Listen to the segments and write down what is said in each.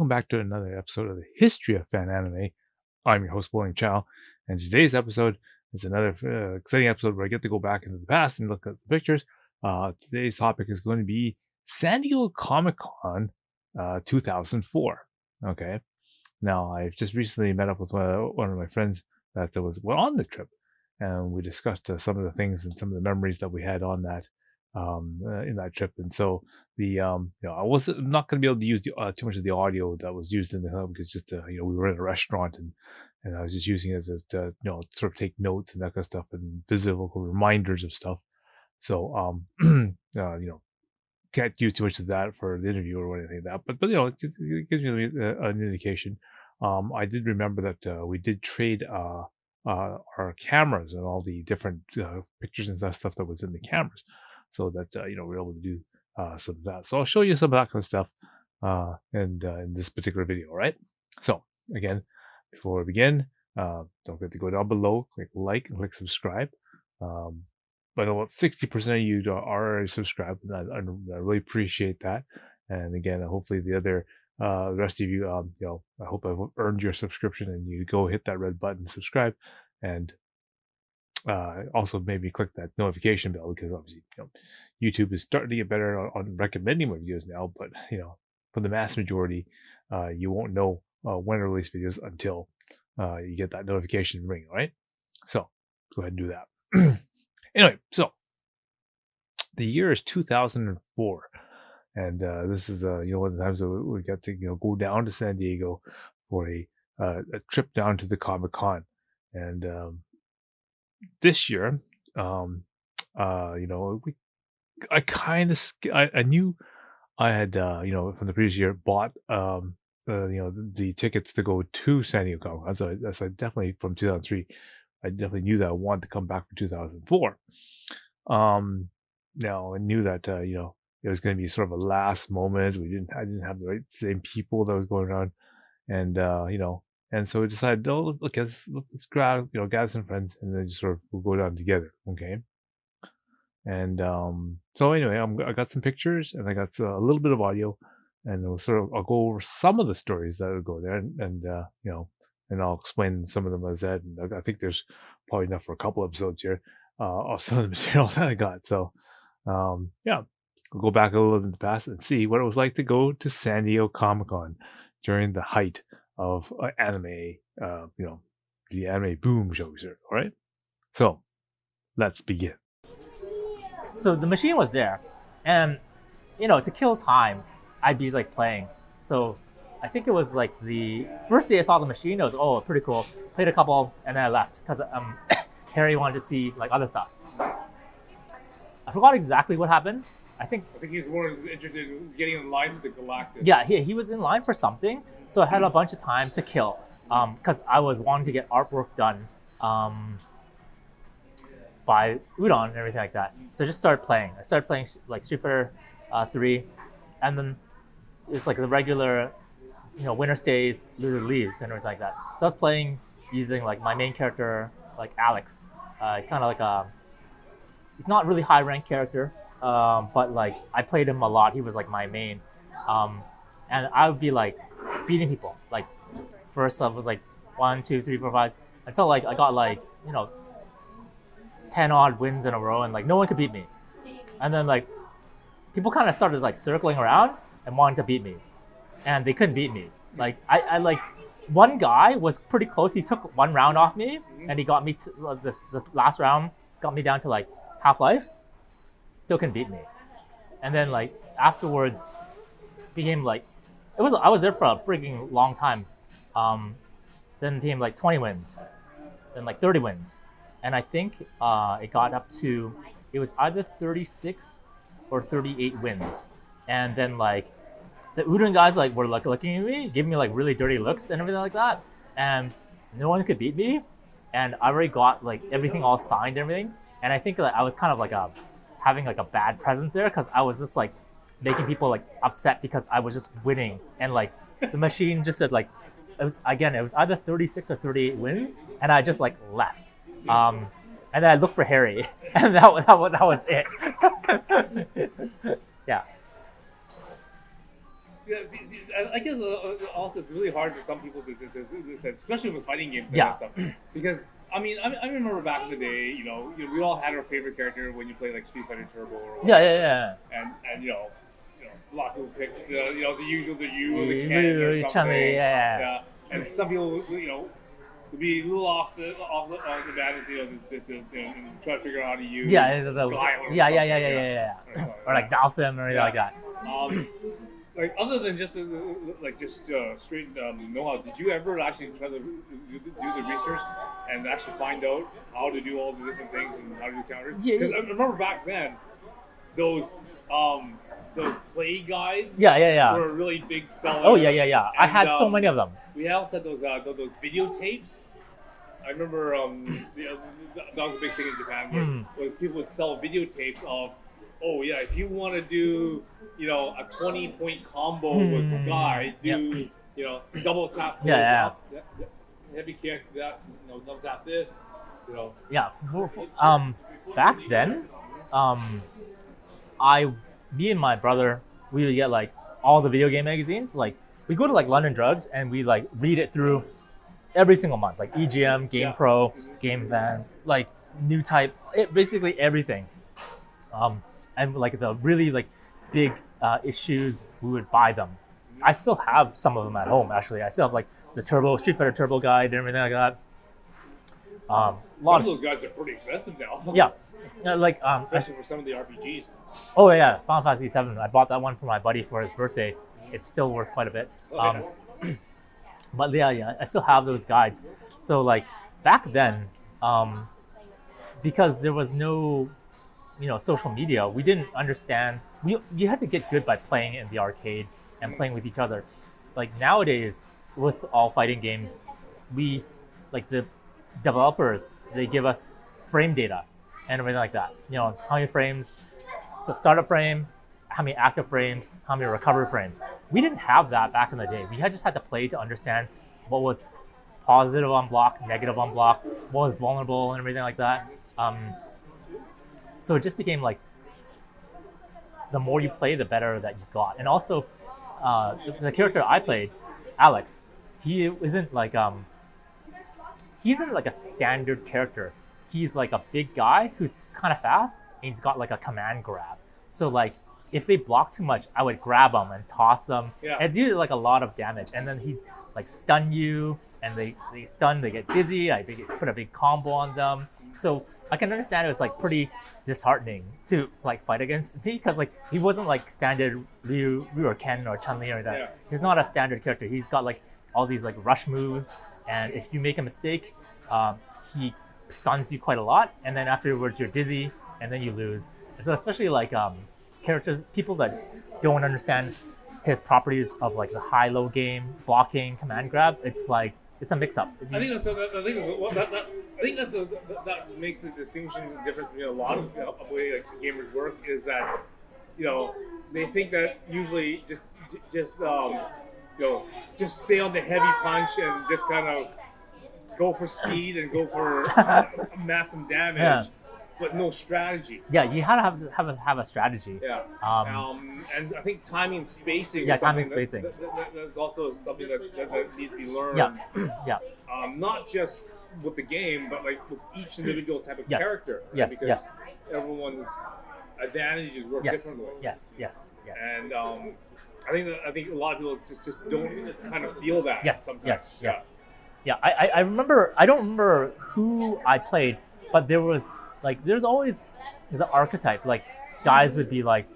Welcome back to another episode of the History of Fan Anime. I'm your host, William Chow, and today's episode is another exciting episode where I get to go back into the past and look at the pictures. Today's topic is going to be San Diego Comic Con 2004. Okay, now I've just recently met up with one of my friends that was on the trip, and we discussed some of the things and some of the memories that we had on that in that trip. And so I was not going to be able to use too much of the audio that was used in the hub because just we were in a restaurant and I was just using it as to sort of take notes and that kind of stuff and visual reminders of stuff. So can't use too much of that for the interview or anything like that. But it gives me an indication. I did remember that we did trade our cameras and all the different pictures and that stuff that was in the cameras, so that we're able to do some of that. So I'll show you some of that kind of stuff in this particular video. All right. So again, before we begin, don't forget to go down below, click like and click subscribe. But about 60% of you are already subscribed, and I really appreciate that. And again, hopefully the other the rest of you, I hope I've earned your subscription and you go hit that red button, subscribe, and also maybe click that notification bell, because obviously YouTube is starting to get better on recommending my videos now. But for the mass majority, you won't know when to release videos until you get that notification ring. All right, so go ahead and do that. Anyway, so the year is 2004. And this is one of the times that we got to go down to San Diego for a trip down to the Comic Con. And this year, I knew I had from the previous year bought the tickets to go to San Diego Comic Con. So I definitely, from 2003, I definitely knew that I wanted to come back for 2004. Now I knew that it was going to be sort of a last moment. I didn't have the same people that was going around, and and so we decided, oh, look, let's grab, gather some friends, and then just sort of we'll go down together, okay? And so anyway, I got some pictures and I got a little bit of audio, and I'll go over some of the stories that would go there, and and I'll explain some of them as that. And I think there's probably enough for a couple episodes here of some of the material that I got. So we'll go back a little in the past and see what it was like to go to San Diego Comic Con during the height of anime, the anime boom, shall we say. All right. So let's begin. So the machine was there, and to kill time, I'd be like playing. So I think it was like the first day I saw the machine, it was pretty cool. Played a couple and then I left because Harry wanted to see like other stuff. I forgot exactly what happened. I think he was more interested in getting in line with the Galactus. Yeah, he was in line for something, so I had a bunch of time to kill because I was wanting to get artwork done by Udon and everything like that. So I just started playing. I started playing like Street Fighter 3, and then it's like the regular, winner stays, loser leaves, and everything like that. So I was playing using like my main character, like Alex. He's kind of like he's not really high rank character. But like I played him a lot. He was like my main, and I would be like beating people. Like first I was like 1, 2, 3, 4, 5, until like I got like 10 odd wins in a row, and like no one could beat me. And then like people kind of started like circling around and wanting to beat me, and they couldn't beat me. Like I like one guy was pretty close. He took one round off me, and he got me to the last round, got me down to like half-life. Still couldn't beat me. And then like afterwards became like I was there for a freaking long time. Then became like 20 wins, then like 30 wins, and I think it got up to, it was either 36 or 38 wins. And then like the Udon guys like were like looking at me, giving me like really dirty looks and everything like that, and no one could beat me. And I already got like everything all signed and everything, and I think that I was kind of like having like a bad presence there, because I was just like making people like upset because I was just winning, and like the machine just said like it was either 36 or 38 wins, and I just like left. And then I looked for Harry, and that was it. Yeah. Yeah, I guess also it's really hard for some people especially with fighting games and Yeah. stuff, because I remember back in the day, we all had our favorite character when you play like Street Fighter Turbo or Yeah, whatever, yeah, and a lot of people pick the usual, the Yu or the yeah. Ken or something, Chun-Li, yeah. and some people would be a little off the bat, and try to figure out how to use Yeah, Guile or yeah, something, or like Dalsim or anything like that. Like other than just straight know-how, did you ever actually try to do the research and actually find out how to do all the different things and how to do counters? Yeah. Because I remember back then, those play guides were a really big seller. Oh yeah. I had so many of them. We also had those videotapes. I remember that was a big thing in Japan was people would sell videotapes of, oh yeah, if you want to do a 20-point combo with a guy, do double tap, heavy kick, double tap this, Yeah, back then, me and my brother, we would get like all the video game magazines. Like we go to like London Drugs and we like read it through every single month, like EGM, Game Pro, Game Van, like New Type, basically everything. And like the really like big issues, we would buy them. I still have some of them at home. Actually, I still have like the Street Fighter Turbo guide and everything like that. Some of those guys are pretty expensive now. Yeah, especially for some of the RPGs. Oh yeah, Final Fantasy VII. I bought that one for my buddy for his birthday. It's still worth quite a bit. But yeah, I still have those guides. So like back then, because there was no social media, we didn't understand. You had to get good by playing in the arcade and playing with each other. Like nowadays, with all fighting games, we like the developers, they give us frame data and everything like that. How many frames, the startup frame, how many active frames, how many recovery frames. We didn't have that back in the day. We just had to play to understand what was positive on block, negative on block, what was vulnerable and everything like that. So it just became like, the more you play, the better that you got. And also, the character I played, Alex, he isn't like a standard character. He's like a big guy who's kind of fast, and he's got like a command grab. So like, if they block too much, I would grab them and toss them. Yeah. And do like a lot of damage. And then he'd like stun you, and they stun, they get dizzy. I put a big combo on them. So I can understand it was like pretty disheartening to like fight against me, because like he wasn't like standard Ryu or Ken or Chun-Li or that. Yeah. He's not a standard character. He's got like all these like rush moves, and if you make a mistake, he stuns you quite a lot, and then afterwards you're dizzy, and then you lose. And so especially like people that don't understand his properties of like the high-low game, blocking, command grab, it's a mix-up. I think that makes the distinction difference between a lot of the way like gamers work, is that they think that usually just stay on the heavy punch and just kind of go for speed and go for maximum damage, but no strategy. Yeah, you had to have a strategy. Yeah. And I think timing and spacing. Yeah, is timing something spacing. That's also something that needs to be learned. Yeah. Not just with the game, but like with each individual type of character. Right? Yes. Because everyone's advantages work differently. Yes. And I think a lot of people just don't kind of feel that. Sometimes. Yeah, I remember. I don't remember who I played, but there's always the archetype. Like guys would be like,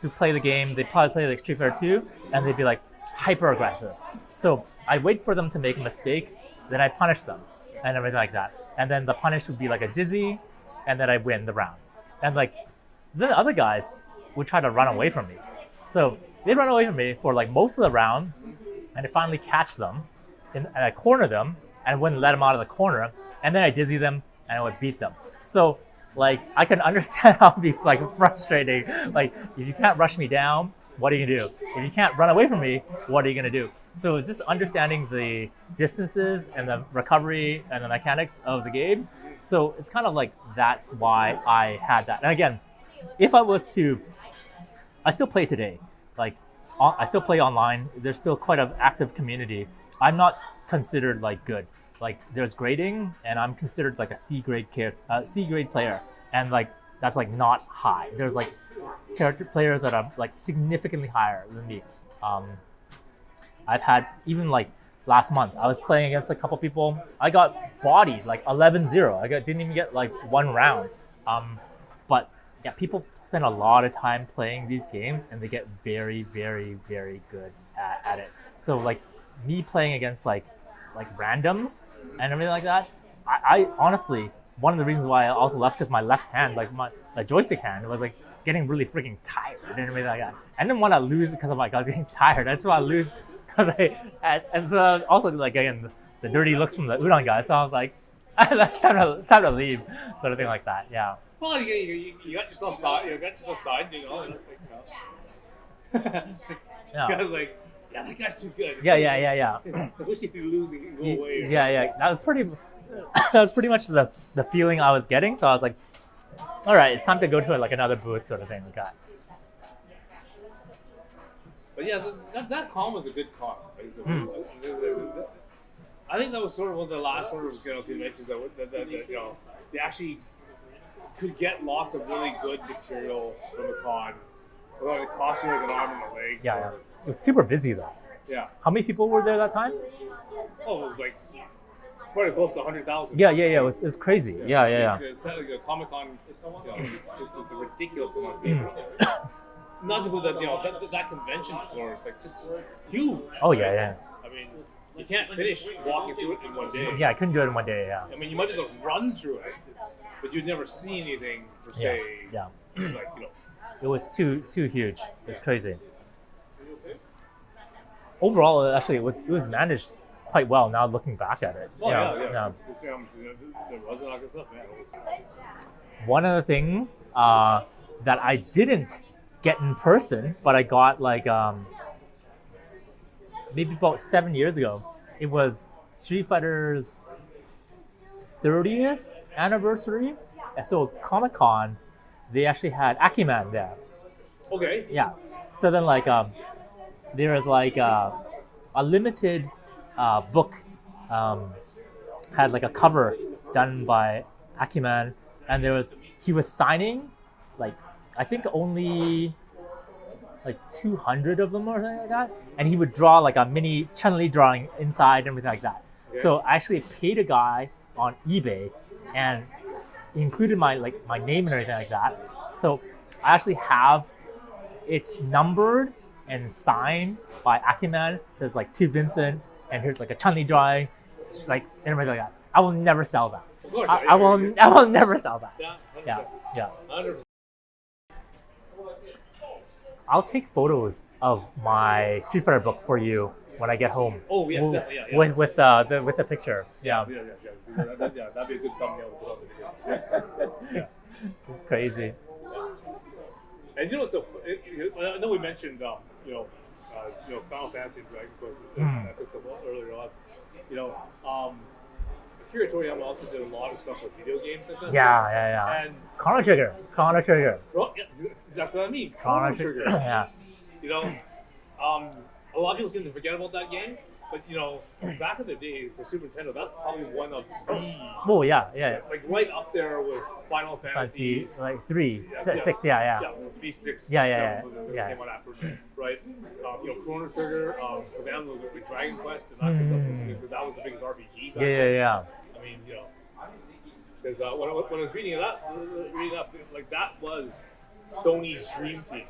who play the game, they probably play like Street Fighter 2, and they'd be like hyper aggressive. So I wait for them to make a mistake, then I punish them and everything like that. And then the punish would be like a dizzy, and then I win the round. And like then the other guys would try to run away from me. So they'd run away from me for like most of the round, and I finally catch them, and I corner them, and wouldn't let them out of the corner, and then I dizzy them, and I would beat them. So like I can understand how it'd be like frustrating. Like if you can't rush me down, what are you gonna do? If you can't run away from me, what are you gonna do? So it's just understanding the distances and the recovery and the mechanics of the game. So it's kind of like, that's why I had that. And again, if I was to, I still play today. Like I still play online. There's still quite an active community. I'm not considered like good. Like there's grading, and I'm considered like a C grade player, and like that's like not high. There's like character players that are like significantly higher than me. Um, I've had even like last month I was playing against a couple people. I got bodied like 11-0. Didn't even get like one round. But yeah, people spend a lot of time playing these games and they get very, very, very good at it. So like me playing against like randoms and everything like that, I honestly, one of the reasons why I also left because my left hand, like my joystick hand, was like getting really freaking tired and everything like that. I didn't want to lose because of like I was getting tired. I just want to lose because and so I was also like getting the dirty looks from the udon guy. So I was like, that's time to leave, sort of thing like that. Yeah. Well, you got yourself signed. You got yourself signed. Yeah. I was like, yeah, that guy's too good. Yeah. I wish he'd be losing and go away. Yeah. That was pretty much the feeling I was getting. So I was like, all right, it's time to go to like another booth, sort of thing like that. But yeah, that con was a good con. I think that was sort of one of the last sort of conventions that they actually could get lots of really good material from the con without it costing like an arm and a leg. Yeah. It was super busy though. Yeah. How many people were there that time? Oh, it was like probably close to 100,000. Yeah. It was crazy. Yeah. It's like a Comic-Con, it's just the ridiculous amount of people. Not to put that convention floor is like just huge. Oh yeah. I mean, you can't finish walking through it in one day. Yeah, I couldn't do it in one day. Yeah. I mean, you might as well run through it, but you'd never see anything per se. Yeah. Like It was too huge. It's crazy. Overall, actually, it was managed quite well. Now looking back at it. Oh yeah. There wasn't like stuff, man. One of the things that I didn't get in person, but I got like maybe about 7 years ago. It was Street Fighter's 30th anniversary. So Comic-Con, they actually had Akiman there. Okay. Yeah. So then like there was like a limited book had like a cover done by Akiman, and he was signing like I think only like 200 of them or something like that, and he would draw like a mini Chun-Li drawing inside and everything like that. Okay. So I actually paid a guy on eBay, and he included my name and everything like that. So I actually have it's numbered and signed by Akiman. It says like to Vincent, and here's like a Chun-Li drawing, like and everything like that. I will never sell that. I will never sell that. Yeah. 100%. I'll take photos of my Street Fighter book for you when I get home. Oh yes, definitely. Yeah. With the picture. Yeah. That'd be a good thumbnail to put on the video. Yeah. It's crazy. And so I know we mentioned Final Fantasy and Dragon Quest earlier on. Akira Toriyama also did a lot of stuff with video games and stuff. Yeah. And Chronotrigger. That's what I mean. Chronotrigger. Yeah. A lot of people seem to forget about that game, but back in the day for Super Nintendo, that's probably one of the. Oh yeah. Like right up there with Final Fantasy. Like 3, 6, yeah. Yeah, 3, 6. Yeah. Came on after, right? Chronotrigger, for them, with Dragon Quest and that stuff, because that was the biggest RPG. Yeah. I mean, because when I was reading up, like that was Sony's dream team.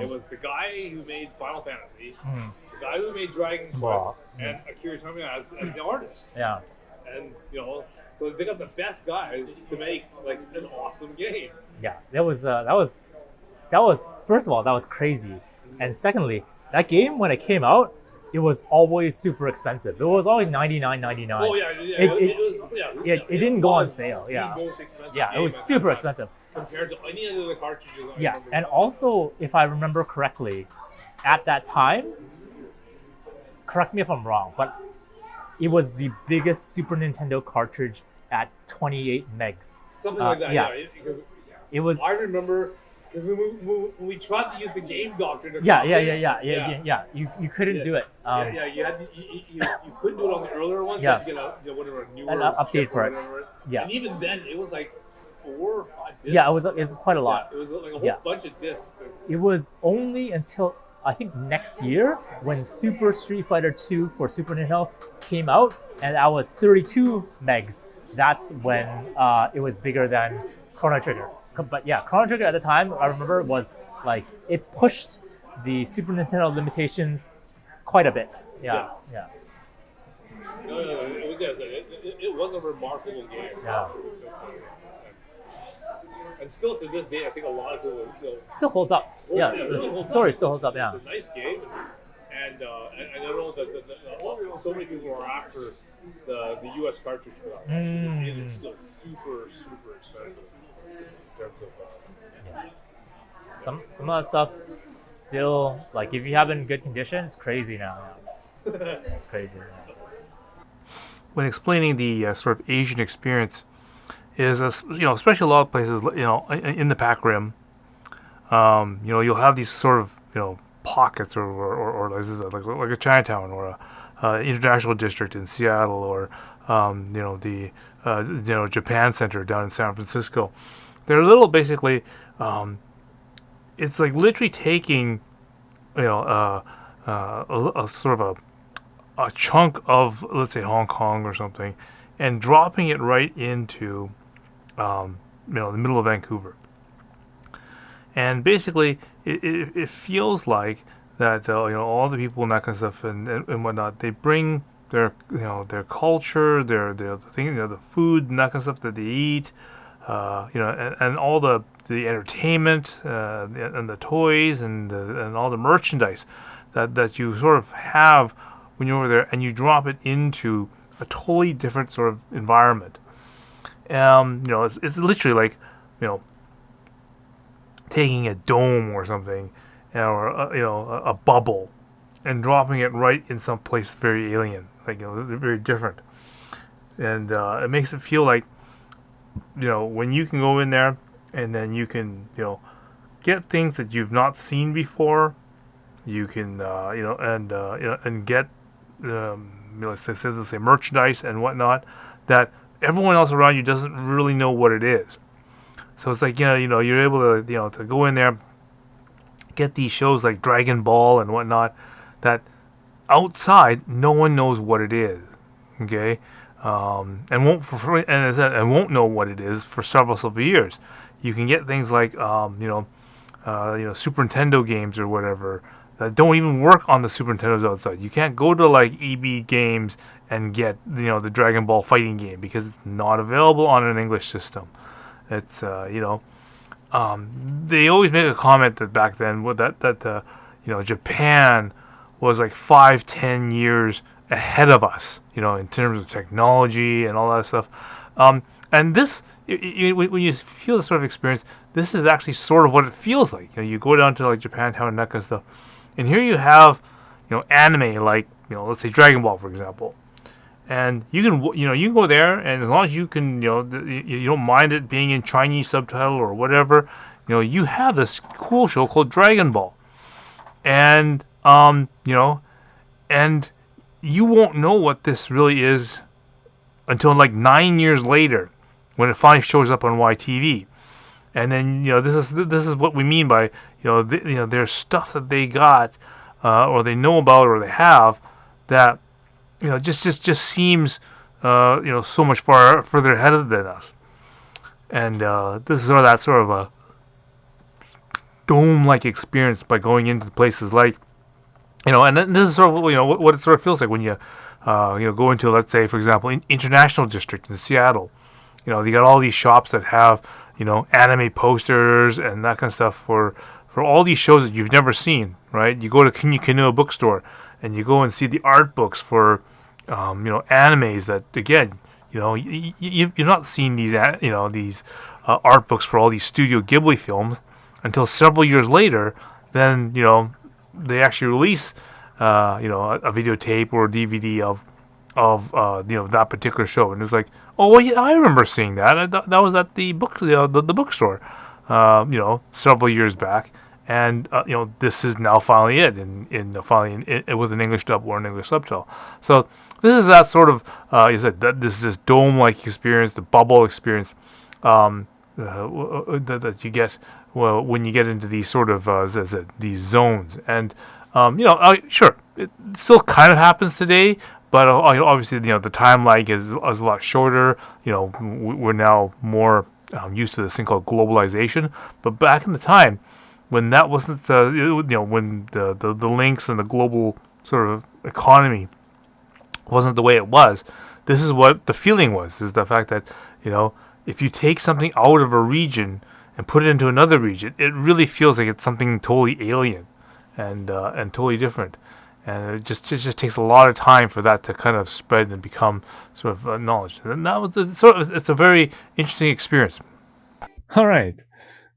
It was the guy who made Final Fantasy, the guy who made Dragon Quest, and Akira Toriyama as the artist. Yeah. And so they got the best guys to make like an awesome game. Yeah, that was first of all that was crazy, and secondly, that game when it came out, it was always super expensive. It was always $99.99. Oh yeah. It didn't go on sale. Yeah. The most expensive it was super expensive compared to any of the cartridges. And also, if I remember correctly, at that time, correct me if I'm wrong, but it was the biggest Super Nintendo cartridge at 28 megs. Something like that. Yeah. It was. I remember Because when we tried to use the game doctor to Yeah. You couldn't do it. you had you couldn't do it on the earlier ones. Yeah. You had to get a whatever newer An update for it. Yeah. And even then, it was like 4 or 5 discs. Yeah, it was quite a lot. Yeah, it was like a whole bunch of discs. It was only until I think next year when Super Street Fighter 2 for Super Nintendo came out, and that was 32 megs. That's when it was bigger than Chronotrigger. But yeah, Chronotrigger at the time, I remember, was like, it pushed the Super Nintendo limitations quite a bit. Yeah. No, it was a remarkable game. Yeah. And still to this day, I think a lot of people still holds up. The story still holds up. Yeah. It's a nice game, and I know that so many people are after the U.S. cartridge for that. And it's still super expensive in terms of. Some of that stuff still, like, if you have it in good condition, it's crazy now. It's crazy. When explaining the sort of Asian experience, is especially a lot of places in the Pac Rim, you'll have these sort of pockets or like a Chinatown or a international district in Seattle or the Japan Center down in San Francisco. They're little basically. It's like literally taking a sort of a chunk of, let's say, Hong Kong or something, and dropping it right into the middle of Vancouver. And basically, it feels like that all the people and that kind of stuff and whatnot, they bring their their culture, their thing, the food and that kind of stuff that they eat, and all the entertainment and the toys and all the merchandise that you sort of have when you're over there, and you drop it into a totally different sort of environment. It's literally like taking a dome or something, or a bubble, and dropping it right in some place very alien, like very different, and it makes it feel like when you can go in there and then you can get things that you've not seen before. You can and get let's say merchandise and whatnot that everyone else around you doesn't really know what it is. So it's like you're able to to go in there, get these shows like Dragon Ball and whatnot that outside no one knows what it is. Okay. And won't know what it is for several years. You can get things like Super Nintendo games or whatever that don't even work on the Super Nintendos outside. You can't go to like EB Games and get the Dragon Ball fighting game because it's not available on an English system. It's they always make a comment that back then that Japan was like 5-10 years ahead of us, in terms of technology and all that stuff. And this, when you feel this sort of experience, this is actually sort of what it feels like. You go down to like Japantown and that kind of stuff, and here you have, anime like, let's say Dragon Ball, for example, and you can go there, and as long as you can, you don't mind it being in Chinese subtitle or whatever, you have this cool show called Dragon Ball, and and you won't know what this really is until like 9 years later, when it finally shows up on YTV. And then this is what we mean by there's stuff that they got or they know about or they have that just seems so much further ahead than us. And this is that sort of a dome-like experience by going into places like and this is sort of what it sort of feels like when you go into, let's say, for example, International District in Seattle. You got all these shops that have anime posters and that kind of stuff for all these shows that you've never seen, right? You go to Kinua bookstore and you go and see the art books for animes that, again, you've not seen these these art books for all these Studio Ghibli films until several years later. Then they actually release a videotape or a DVD of that particular show, and it's like, oh well, yeah, I remember seeing that. That was at the bookstore. several years back, and this is now finally it with an English dub or an English subtitle. So this is that sort of you said that this dome like experience, the bubble experience that you get when you get into these sort of these zones, and sure, it still kind of happens today, but obviously the time lag is a lot shorter. We're now more used to this thing called globalization, but back in the time when that wasn't, when the links and the global sort of economy wasn't the way it was, this is what the feeling was: is the fact that if you take something out of a region and put it into another region, it really feels like it's something totally alien and totally different. And it just takes a lot of time for that to kind of spread and become sort of knowledge. And that was it's a very interesting experience. All right.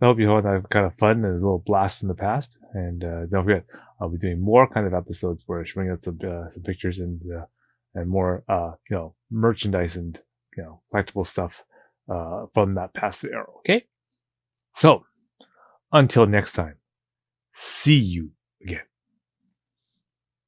I hope you all have kind of fun and a little blast from the past. And don't forget, I'll be doing more kind of episodes where I bring out some pictures and more merchandise and collectible stuff from that past era. Okay. So until next time, see you again.